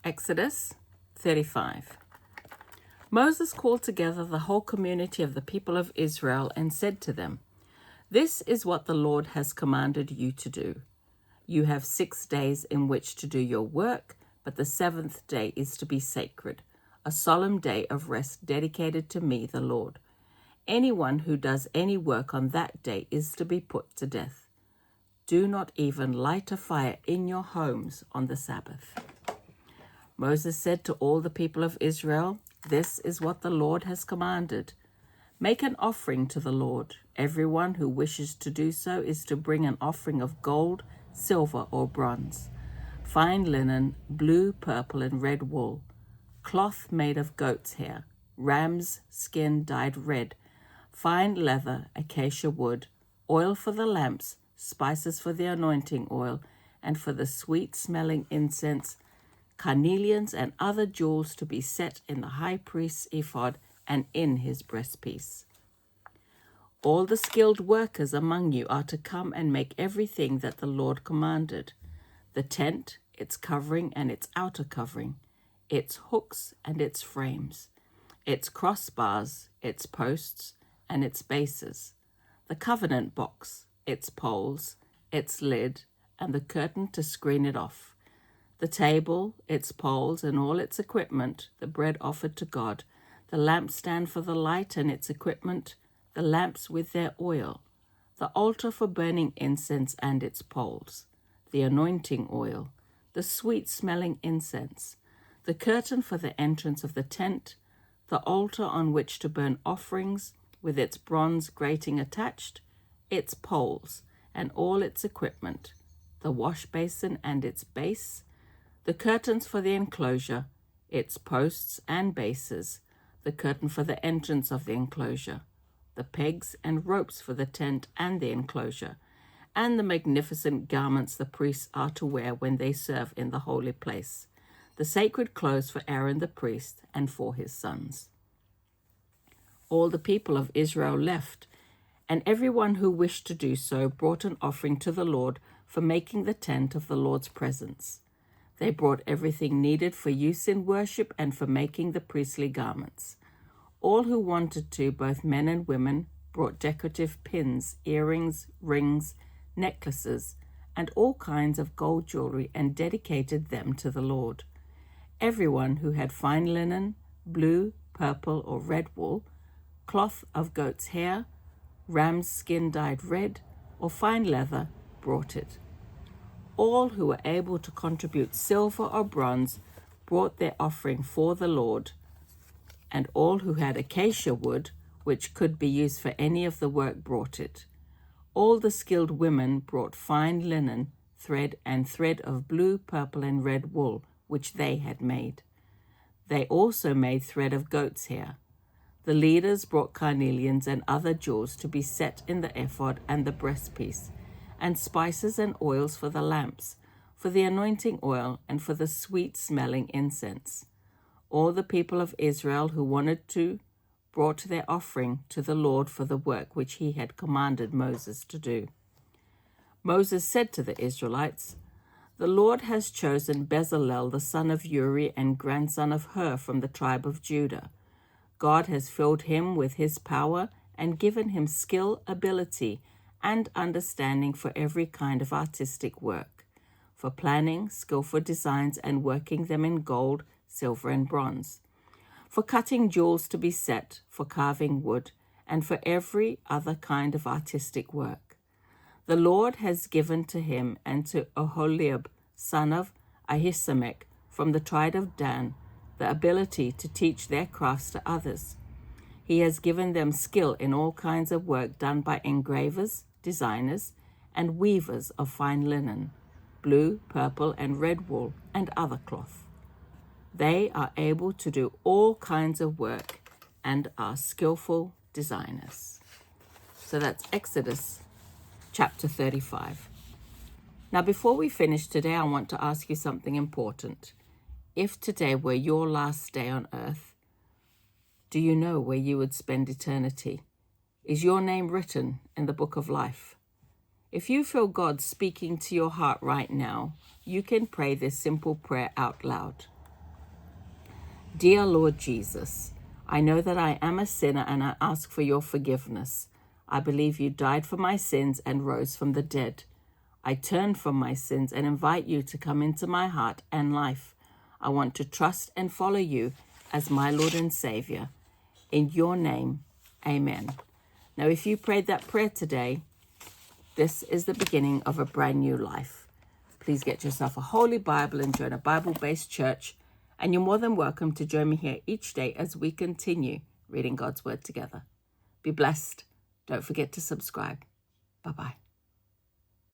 Exodus 35. Moses called together the whole community of the people of Israel and said to them, "This is what the Lord has commanded you to do. You have 6 days in which to do your work, but the 7th day is to be sacred, a solemn day of rest dedicated to me, the Lord. Anyone who does any work on that day is to be put to death. Do not even light a fire in your homes on the Sabbath." Moses said to all the people of Israel, "This is what the Lord has commanded. Make an offering to the Lord. Everyone who wishes to do so is to bring an offering of gold, silver, or bronze, fine linen, blue, purple, and red wool, cloth made of goat's hair, ram's skin dyed red, fine leather, acacia wood, oil for the lamps, spices for the anointing oil, and for the sweet-smelling incense, carnelians and other jewels to be set in the high priest's ephod and in his breastpiece. All the skilled workers among you are to come and make everything that the Lord commanded: the tent, its covering and its outer covering, its hooks and its frames, its crossbars, its posts and its bases, the covenant box, its poles, its lid, and the curtain to screen it off, the table, its poles, and all its equipment, the bread offered to God, the lampstand for the light and its equipment, the lamps with their oil, the altar for burning incense and its poles, the anointing oil, the sweet-smelling incense, the curtain for the entrance of the tent, the altar on which to burn offerings with its bronze grating attached, its poles, and all its equipment, the wash basin and its base, the curtains for the enclosure, its posts and bases, the curtain for the entrance of the enclosure, the pegs and ropes for the tent and the enclosure, and the magnificent garments the priests are to wear when they serve in the holy place, the sacred clothes for Aaron the priest and for his sons. All the people of Israel left, and everyone who wished to do so brought an offering to the Lord for making the tent of the Lord's presence. They brought everything needed for use in worship and for making the priestly garments. All who wanted to, both men and women, brought decorative pins, earrings, rings, necklaces, and all kinds of gold jewelry and dedicated them to the Lord. Everyone who had fine linen, blue, purple, or red wool, cloth of goat's hair, ram's skin dyed red, or fine leather, brought it. All who were able to contribute silver or bronze brought their offering for the Lord, and all who had acacia wood, which could be used for any of the work, brought it. All the skilled women brought fine linen, thread, and thread of blue, purple, and red wool, which they had made. They also made thread of goat's hair. The leaders brought carnelians and other jewels to be set in the ephod and the breastpiece, and spices and oils for the lamps, for the anointing oil, and for the sweet-smelling incense. All the people of Israel who wanted to brought their offering to the Lord for the work which he had commanded Moses to do. Moses said to the Israelites, "The Lord has chosen Bezalel, the son of Uri and grandson of Hur from the tribe of Judah. God has filled him with his power and given him skill, ability, and understanding for every kind of artistic work, for planning, skillful designs, and working them in gold, silver, and bronze, for cutting jewels to be set, for carving wood, and for every other kind of artistic work. The Lord has given to him and to Oholiab, son of Ahisamach, from the tribe of Dan, the ability to teach their crafts to others. He has given them skill in all kinds of work done by engravers, designers, and weavers of fine linen, blue, purple, and red wool, and other cloth. They are able to do all kinds of work and are skillful designers." So that's Exodus chapter 35. Now, before we finish today, I want to ask you something important. If today were your last day on earth, do you know where you would spend eternity? Is your name written in the book of life? If you feel God speaking to your heart right now, you can pray this simple prayer out loud. Dear Lord Jesus, I know that I am a sinner and I ask for your forgiveness. I believe you died for my sins and rose from the dead. I turn from my sins and invite you to come into my heart and life. I want to trust and follow you as my Lord and Savior. In your name, amen. Now, if you prayed that prayer today, this is the beginning of a brand new life. Please get yourself a Holy Bible and join a Bible-based church. And you're more than welcome to join me here each day as we continue reading God's Word together. Be blessed. Don't forget to subscribe. Bye-bye.